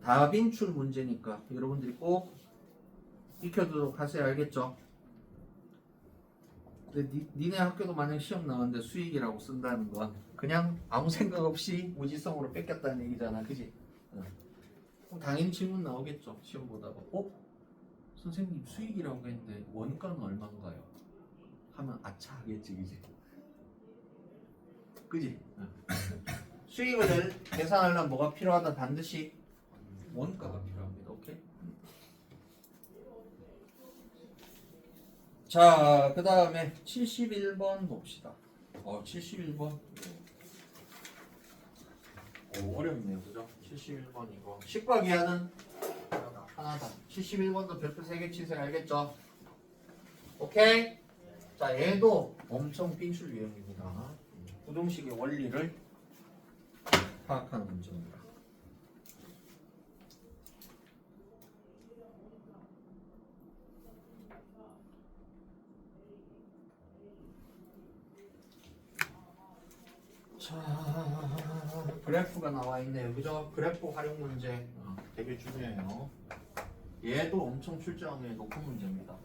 다빈출 문제니까 여러분들이 꼭 익혀두도록 하세요, 알겠죠? 근데 니네 학교도 만약 시험 나왔는데 수익이라고 쓴다는 건 그냥 아무 생각 없이 무지성으로 뺏겼다는 얘기잖아, 그지? 그럼 당연히 질문 나오겠죠, 시험 보다가. 선생님 수익이라고 했는데 원가는 얼마인가요? 하면 아차 하겠지, 그지? 그지? 수익을 계산하려면 뭐가 필요하다? 반드시 원가가 필요합니다. 오케이? 자, 그 다음에 71번 봅시다. 71번. 어렵네요, 그죠? 71번이고 식과 기하는 하나다. 71번도 별표 3개 치세요, 알겠죠? 오케이? 자, 얘도 엄청 빈출 유형입니다. 부등식의 원리를 파악하는 문제입니다. 자, 그래프가 나와 있네요, 그죠? 그래프 활용 문제 되게 중요해요. 얘도 엄청 출제하는 높은 문제입니다.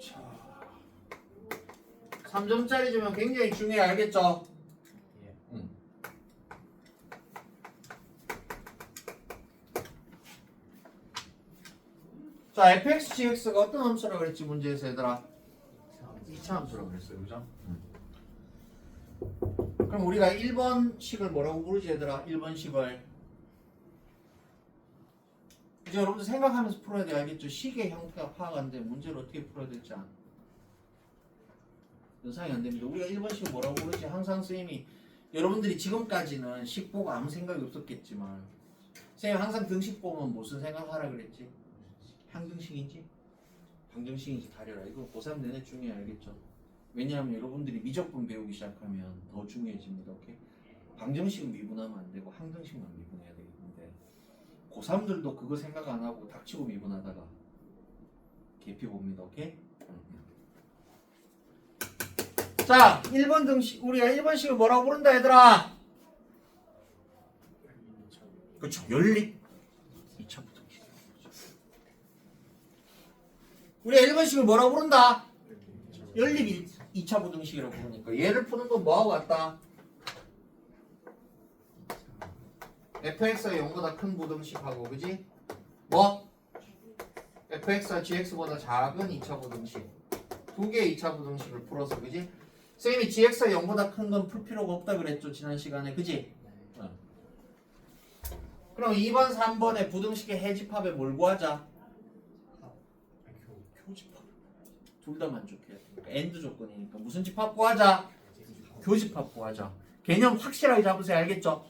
자, 3점짜리 주면 굉장히 중요해, 알겠죠? 자, fx, gx가 어떤 함수라고 그랬지, 문제에서 얘들아? 2차 함수라고 그랬어요, 그죠? 그럼 우리가 1번식을 뭐라고 부르지, 얘들아? 1번식을 이제 여러분들 생각하면서 풀어야 돼. 알겠죠? 식의 형태가 파악 안 되면 문제를 어떻게 풀어야 될지 안. 연상이 안 됩니다. 우리가 1번식 뭐라고 그러지? 항상 선생님이 여러분들이 지금까지는 식 보고 아무 생각이 없었겠지만 선생님 항상 등식 보면 무슨 생각하라 그랬지? 항등식인지 방정식인지 다려라. 이거 고3 내내 중요해. 알겠죠? 왜냐하면 여러분들이 미적분 배우기 시작하면 더 중요해집니다. 오케이? 방정식은 미분하면 안 되고 항등식만 미분해야 되겠는데 고3들도 그거 생각 안 하고 닥치고 미분하다가 개피 봅니다. 오케이? 자, 1번 등식 우리가 1번식을 뭐라고 부른다 얘들아? 그렇죠. 연립 2차 부등식. 우리가 1번식을 뭐라고 부른다? 연립 2차 부등식이라고 부르니까 얘를 푸는 건 뭐하고 같다? fx가 0보다 큰 부등식하고 그지? 뭐? fx가 gx보다 작은 2차 부등식 두 개의 2차 부등식을 풀어서 그지? 선생님이 gx가 0보다 큰 건 풀 필요가 없다 그랬죠 지난 시간에 그지? 그럼 2번 3번의 부등식의 해집합에 뭘 구하자? 교집합 둘 다 만족해야 돼. 엔드 조건이니까 무슨 집합 구하자? 교집합 구하자. 개념 확실하게 잡으세요. 알겠죠?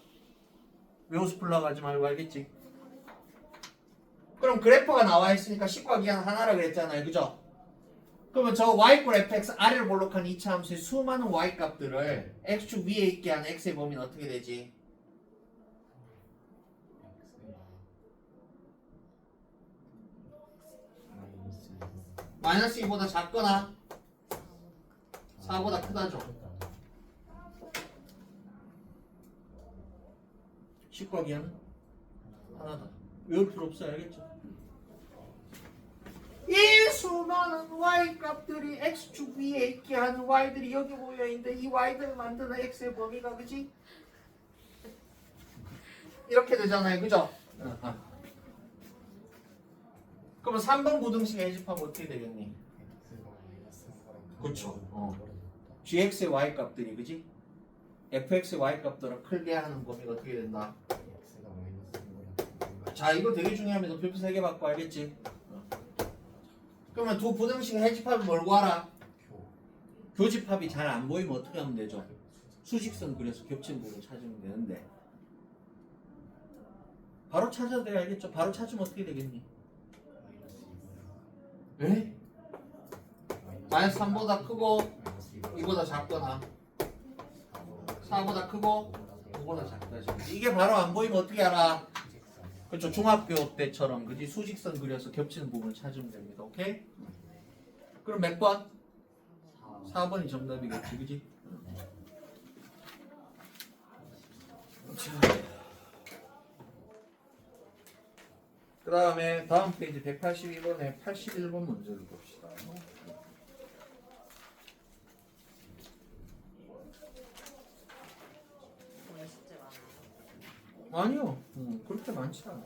외워서 풀라고 하지 말고 알겠지? 그럼 그래프가 나와 있으니까 식과 기한 하나라 그랬잖아요. 그죠? 그러면 저 y fx 아래를 볼록한 2차 함수의 수많은 y 값들을 x축 위에 있게 하는 x의 범위는 어떻게 되지? 마이너스 2보다 작거나 4보다 크다죠. 식과 기하는 하나다. 외울 필요 없어요. 알겠죠? 이 수많은 y 값들이 x축 위에 있게 하는 y들이 여기 모여있는데 이 y들을 만드는 x의 범위가 그지? 이렇게 되잖아요. 그죠? 그러면 3번 부등식의 해집합은 어떻게 되겠니? 그렇죠. gx의 y 값들이 그지? fx의 y 값들을 크게 하는 범위가 어떻게 된다? 자 이거 되게 중요합니다. 별표 3개 받고 알겠지? 그러면 두 부등식의 해집합이 뭘 구하라? 교집합이 잘 안 보이면 어떻게 하면 되죠? 수직선 그려서 겹친 부분 찾으면 되는데 바로 찾아도 돼요. 알겠죠? 바로 찾으면 어떻게 되겠니? 에? 마이너스 3보다 크고 2보다 작거나 4보다 크고 5보다 작다. 이게 바로 안 보이면 어떻게 알아? 그렇죠. 중학교 때처럼 그지 수직선 그려서 겹치는 부분을 찾으면 됩니다. 오케이? 그럼 몇 번? 4번이 정답이겠지. 그지? 그 다음에 다음 페이지 182번에 81번 문제를 봅시다. 오늘 숙제 많아요. 아니요. 그렇게 많지 않아요.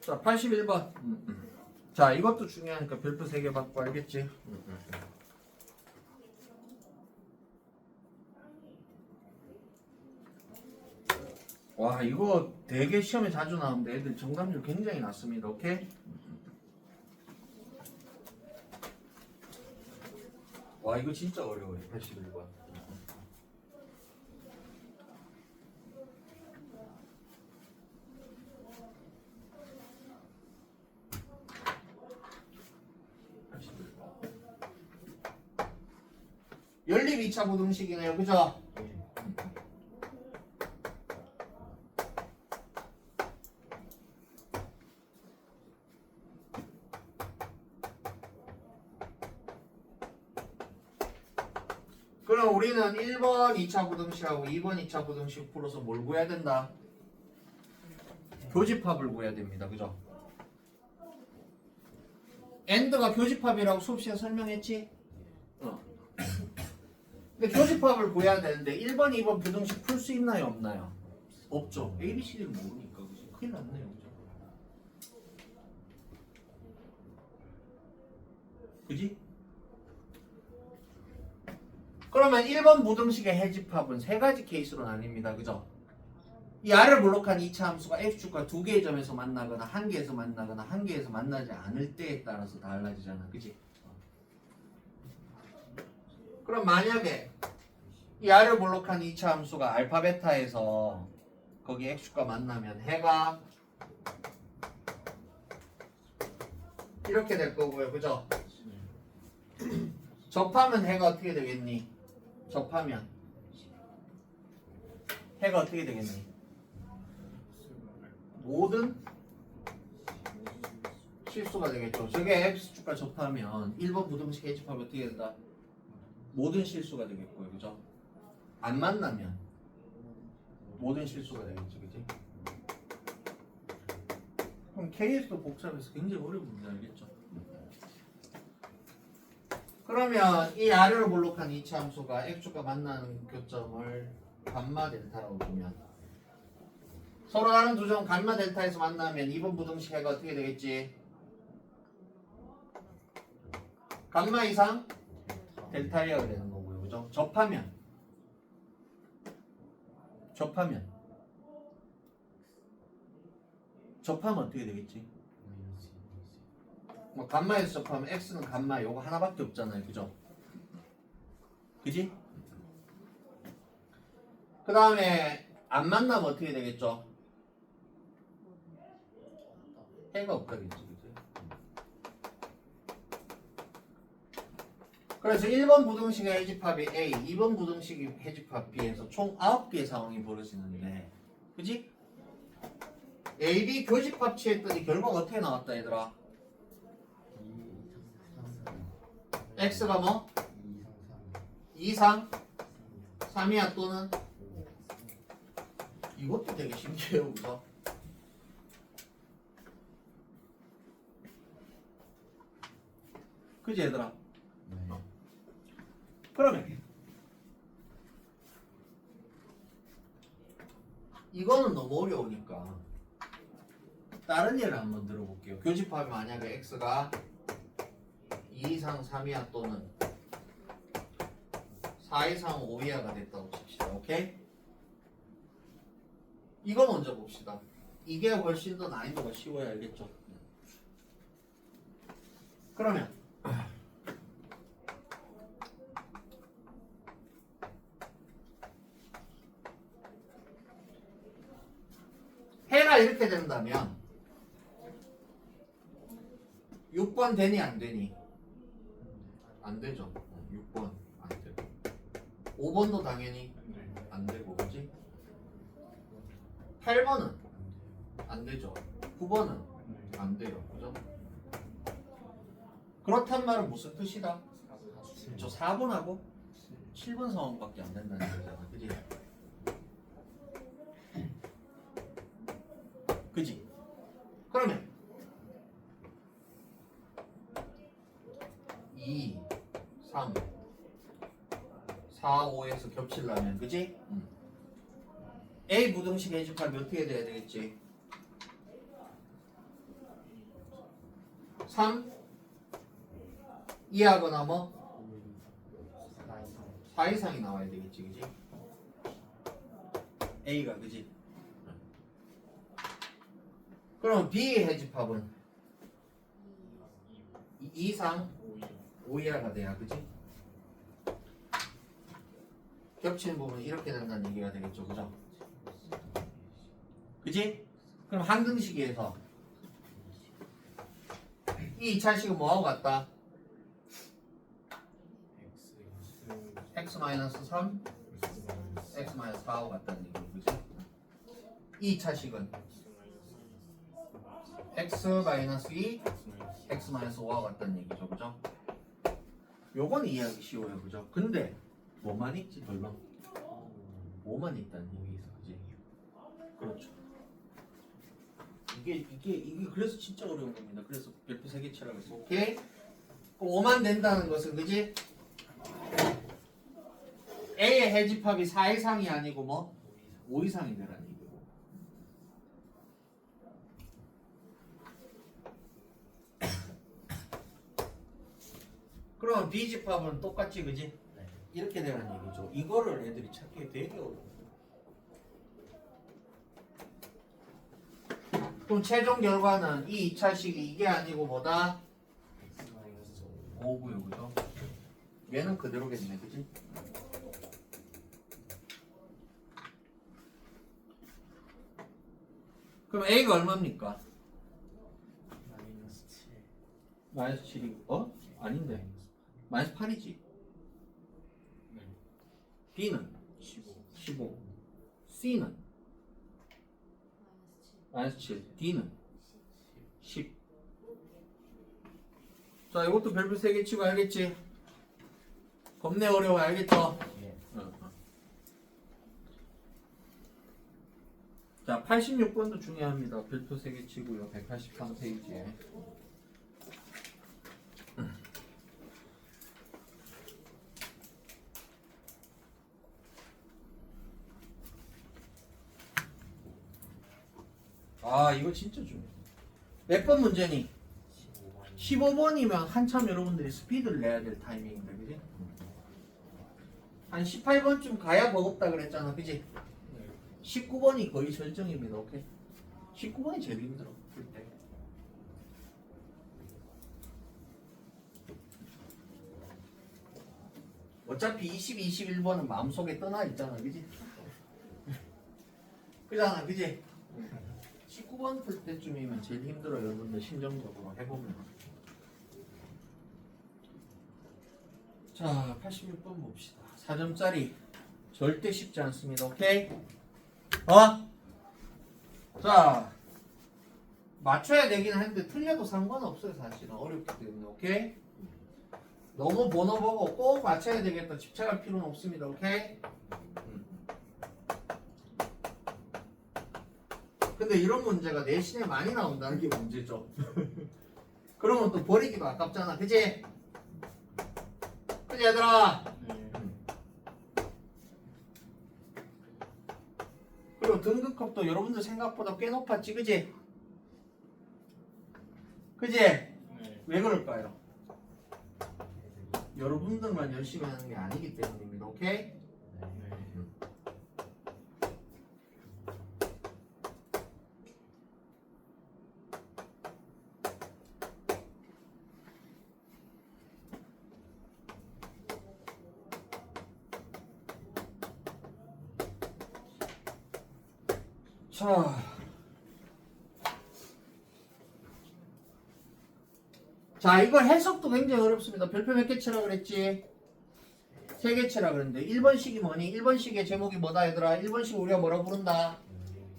자, 81번. 자, 이것도 중요하니까 별표 3개 받고 알겠지? 와, 이거 되게 시험에 자주 나오는데 애들 정답률 굉장히 낮습니다. 오케이? 와, 이거 진짜 어려워요. 81번. 연립 2차 부등식이네요. 그죠? 그럼 우리는 1번 2차 부등식하고 2번 2차 부등식 풀어서 뭘 구해야 된다? 교집합을 구해야 됩니다. 그죠? 엔드가 교집합이라고 수업 시간에 설명했지? 근데 교집합을 구해야 되는데 1번, 2번 부등식 풀 수 있나요? 없나요? 없죠. A, B, C를 모르니까 그죠? 큰일 났네요. 그죠? 그지? 그러면 1번 부등식의 해집합은 세 가지 케이스로 나뉩니다. 그죠? 이 R을 블록한 2차 함수가 X축과 두 개의 점에서 만나거나 한 개에서 만나거나 한 개에서 만나지 않을 때에 따라서 달라지잖아. 그지? 그럼 만약에 이 R을 블록한 2차 함수가 알파 베타에서 거기 X축과 만나면 해가 이렇게 될 거고요. 그죠? 접하면 해가 어떻게 되겠니? 접하면 해가 어떻게 되겠니? 모든 실수가 되겠죠. 저게 X축과 접하면 1번 부등식 해집합이 어떻게 된다? 모든 실수가 되겠고요. 그죠? 안 만나면 모든 실수가 되겠죠. 그지? 그럼 K에서도 복잡해서 굉장히 어려운 문제 알겠죠? 그러면 이 R을 블록한 2차 함수가 X축과 만나는 교점을 감마 델타라고 보면 서로 다른 두 점 감마 델타에서 만나면 2번 부등식 해가 어떻게 되겠지? 감마 이상 델타 이하가 되는 거고요. 그죠? 접하면 어떻게 되겠지? 뭐 감마에서 접하면 x는 감마 요거 하나밖에 없잖아요. 그죠? 그지? 그 다음에 안 만나면 어떻게 되겠죠? 해가 없다겠지. 그지? 그래서 1번 부등식의 해집합이 A, 2번 부등식의 해집합 B에서 총 9개의 상황이 벌어지는데 그지? A, B 교집합 취했더니 결과가 어떻게 나왔다 얘들아? X가 뭐? 2상 3이야 또는? 이것도 되게 신기해요. 그죠? 그지 얘들아? 그러면 이거는 너무 어려우니까 다른 예를 한번 들어볼게요. 교집합이 만약에 X가 2 이상 3이하 또는 4 이상 5이하가 됐다고 칩시다. 오케이? 이거 먼저 봅시다. 이게 훨씬 더 난이도가 쉬워야 알겠죠? 그러면 해가 이렇게 된다면 6번 되니 안 되니? 안 되죠. 6번 안 되고 5번도 당연히 안 되고 그지? 8번은 안 되죠. 9번은 안 돼요. 그죠? 그렇단 말은 무슨 뜻이다? 저 4번하고 7번 상황밖에 안 된다는 거잖아. 그지? 그지? 그러면 2, 3, 4, 5에서 겹치려면 그지? A 부등식 해집합이 어떻게 돼야 되겠지? 3 이하거나 뭐 4 이상이 나와야 되겠지. 그지? A가 그지? 그럼 B의 해집합은 2 이상 5 이하가 돼야 그지? 겹치는 부분은 이렇게 된다는 얘기가 되겠죠. 그죠? 그지? 그럼 항등식에서 이 2차식은 뭐하고 같다? x-3 x-4하고 같다는 얘기죠. 그지? 이 2차식은 x-2 x-5하고 같다는 얘기죠. 그죠? 요건 이해하기 쉬워요. 그죠? 근데 뭐만 있지 별로? 뭐만 있다는 얘기죠. 그지? 그렇죠. 이게 그래서 진짜 어려운 겁니다. 그래서 별표 3개 치라고 했어. 오케이? 5만 된다는 것은 그지? A의 해집합이 4 이상이 아니고 뭐? 5 이상이 되라는 얘기고. 그럼 B 집합은 똑같지 그지? 이렇게 되는 얘기죠. 이거를 애들이 찾기 되게 어려워. 그럼 최종 결과는 이 2차식이 이게 아니고 뭐다? X 마이너스 5고요, 그죠? 얘는 그대로겠네, 그지? 그럼 A가 얼마입니까? 마이너스 7 마이너스 7이 아닌데 마이너스 8이지. 네. B는 15 C는 마이너스 7 D는 10. 자, 이것도 별표 3개 치고 알겠지? 겁내 어려워, 알겠죠? 예. 자, 86번도 중요합니다. 별표 3개 치고요. 183페이지에. 아, 이거 진짜 중요해. 몇 번 문제니? 15번 15번이면 한참 여러분들이 스피드를 내야 될 타이밍인데, 그지? 한 18번쯤 가야 버겁다 그랬잖아, 그지? 19번이 거의 절정입니다, 오케이? 19번이 제일 힘들어, 풀 때. 어차피 20, 21번은 마음속에 떠나 있잖아, 그지? 그잖아, 그지? 19번 풀 때쯤이면 제일 힘들어, 여러분들 심정적으로 해보면. 자, 86번 봅시다. 4점짜리 절대 쉽지 않습니다, 오케이? 자, 맞춰야 되긴 하는데 틀려도 상관없어요, 사실은. 어렵기 때문에, 오케이? 너무 번호 보고 꼭 맞춰야 되겠다 집착할 필요는 없습니다, 오케이? 근데 이런 문제가 내신에 많이 나온다는 게 문제죠. 그러면 또 버리기도 아깝잖아, 그지? 그지, 얘들아? 그리고 등급컵도 여러분들 생각보다 꽤 높았지, 그지? 그지? 왜 그럴까요? 여러분들만 열심히 하는 게 아니기 때문입니다, 오케이? 자, 이거 해석도 굉장히 어렵습니다. 별표 몇 개 치라 그랬지? 3개 치라 그랬는데 1번식이 뭐니? 1번식의 제목이 뭐다 얘들아? 1번식 우리가 뭐라고 부른다?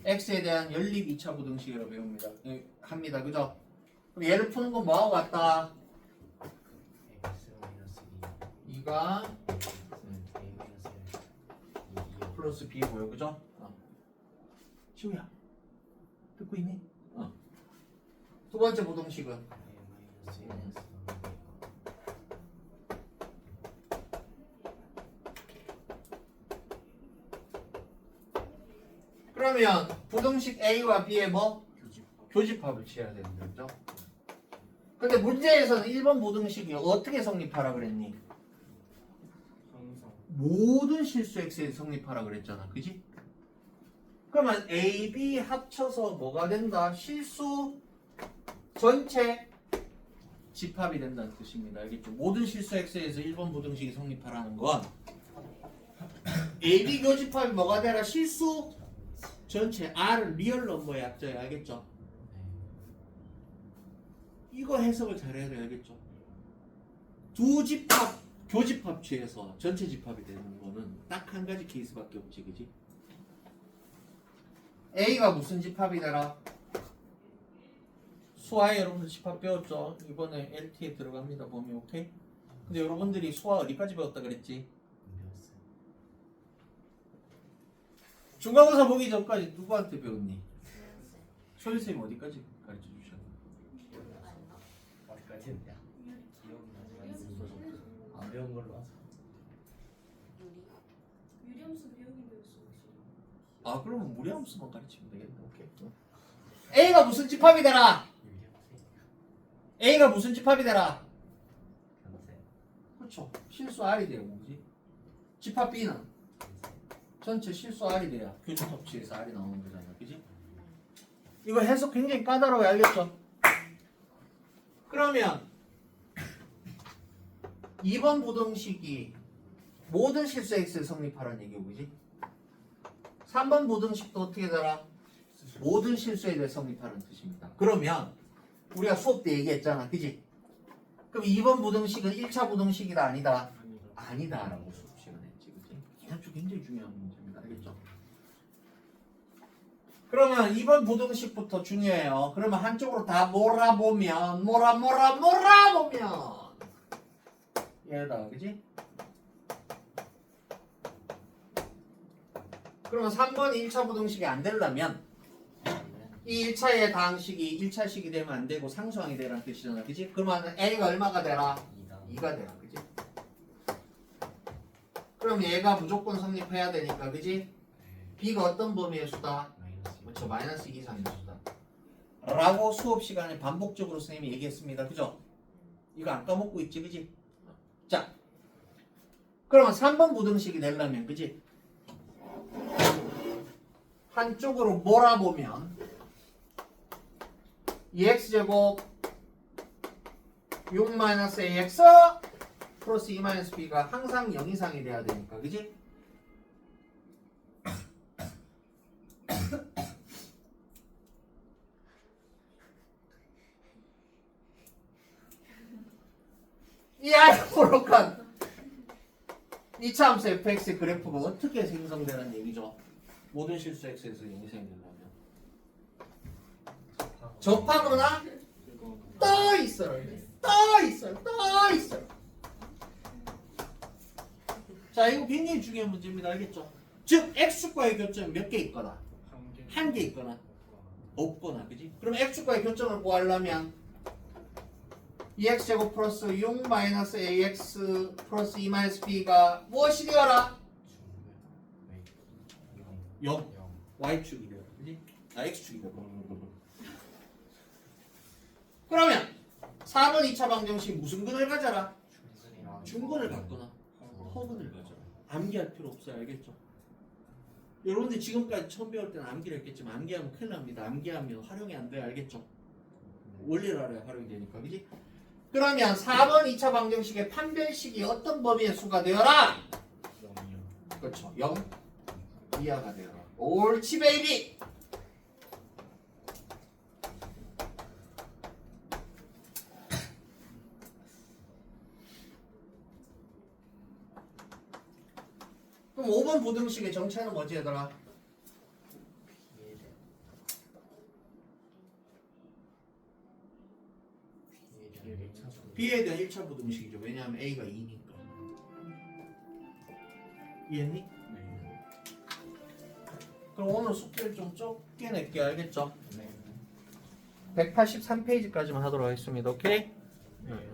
x에 대한 연립 2차 부등식이라고 배웁니다. 합니다. 그죠? 그럼 얘를 푸는 건 뭐하고 같다? X 마이너스 2가 2 A 마이너스 2 플러스 b고요. 그죠? 지우야 듣고 있니? 두 번째 부등식은 A 마이너스 1 X 그러면 부등식 a와 b의 뭐? 교집합을 취해야 되는 거죠. 근데 문제에서는 1번 부등식이 어떻게 성립하라 그랬니? 항상 모든 실수 x에 성립하라 그랬잖아. 그지? 그러면 a, b 합쳐서 뭐가 된다? 실수 전체 집합이 된다는 뜻입니다. 알겠죠? 모든 실수 x에서 1번 부등식이 성립하라는 건 a, b 교집합이 뭐가 되라? 실수 전체 r은 리얼 넘버의 약자예요. 알겠죠? 이거 해석을 잘해야 돼요. 알겠죠? 두 집합, 교집합 취해서 전체 집합이 되는 거는 딱 한 가지 케이스밖에 없지. 그지? A가 무슨 집합이 되라? 수화에 여러분들 집합 배웠죠? 이번에 LT에 들어갑니다. 범위 오케이? 근데 여러분들이 수화 어디까지 배웠다 그랬지? 배웠어요. 중간고사 보기 전까지 누구한테 배웠니? 소유쌤이 어디까지 가르쳐 주셨나? 어디까지였냐? 기억나지 않습니다. 안 배운 걸로 하자. 유리함수 배우긴 배웠어 혹시? 아, 그러면 무리함수만 가르치면 되겠네. 오케이. A가 무슨 집합이 되라? A가 무슨 집합이 되라? 현재 그렇죠. 실수 R이 되고, 그지? 집합 B는 전체 실수 R이 돼야 교차 합치에서 R이 나오는 거잖아. 그지? 이거 해석 굉장히 까다로워요. 알겠죠? 그러면 2번 부등식이 모든 실수 X에 성립하라는 얘기고, 그지? 3번 부등식도 어떻게 되라? 모든 실수에 대해 성립하라는 뜻입니다. 그러면 우리가 수업 때 얘기했잖아. 그지? 그럼 2번 부등식은 1차 부등식이다 아니다? 아니다라고 수업 시간에 했지. 그지? 아주 굉장히 중요한 문제입니다. 알겠죠? 그러면 2번 부등식부터 중요해요. 그러면 한쪽으로 다 몰아보면 몰아보면 얘다. 그지? 그러면 3번이 1차 부등식이 안 되려면 이 1차의 다항식이 1차식이 되면 안 되고 상수항이 되라는 뜻이잖아. 그지? 그러면 A가 얼마가 되라? 2가 되라. 그지? 그럼 얘가 무조건 성립해야 되니까. 그지? B가 어떤 범위의 수다? 그렇죠. 마이너스 2 이상의 수다. 라고 수업 시간에 반복적으로 선생님이 얘기했습니다. 그죠? 이거 안 까먹고 있지. 그지? 자, 그러면 3번 부등식이 되려면, 그지? 한쪽으로 몰아보면 2x제곱 6-ax 플러스 2-b가 항상 0 이상이 돼야 되니까. 그지? 이 알고록한 2차 함수 fx의 그래프가 어떻게 생성되는 얘기죠? 모든 실수 x에서 0 이상이 되려면 접하거나 떠 있어라. 자, 이거 굉장히 중요한 문제입니다. 알겠죠? 즉 x축과의 교점이 몇 개 있거나 한 개 있거나 없거나. 그지? 그럼 x축과의 교점을 구하려면 2x제곱 플러스 6-ax 플러스 2-b가 무엇이 되어라? 0. y축이 되어라. 그지? x축이 되어라. 그러면 4번 2차 방정식 무슨 근을 가져라? 중근을 갖거나 허근을 가져라. 암기할 필요 없어요. 알겠죠? 여러분들 지금까지 처음 배울 때는 암기를 했겠지만 암기하면 큰일 납니다. 암기하면 활용이 안 돼요. 알겠죠? 원리를 알아야 활용이 되니까. 그지? 그러면 4번 2차 방정식의 판별식이 어떤 범위의 수가 되어라? 0이요. 그렇죠. 0 이하가 되어라. 옳지 베이비. 그럼 5번 부등식의 정체는 뭐지 얘들아? B에 대한 1차 부등식이죠. 왜냐하면 A가 2니까. 이해했니? 네. 그럼 오늘 숙제를 좀 적게 낼게. 알겠죠? 네. 183페이지까지만 하도록 하겠습니다. 오케이? 네.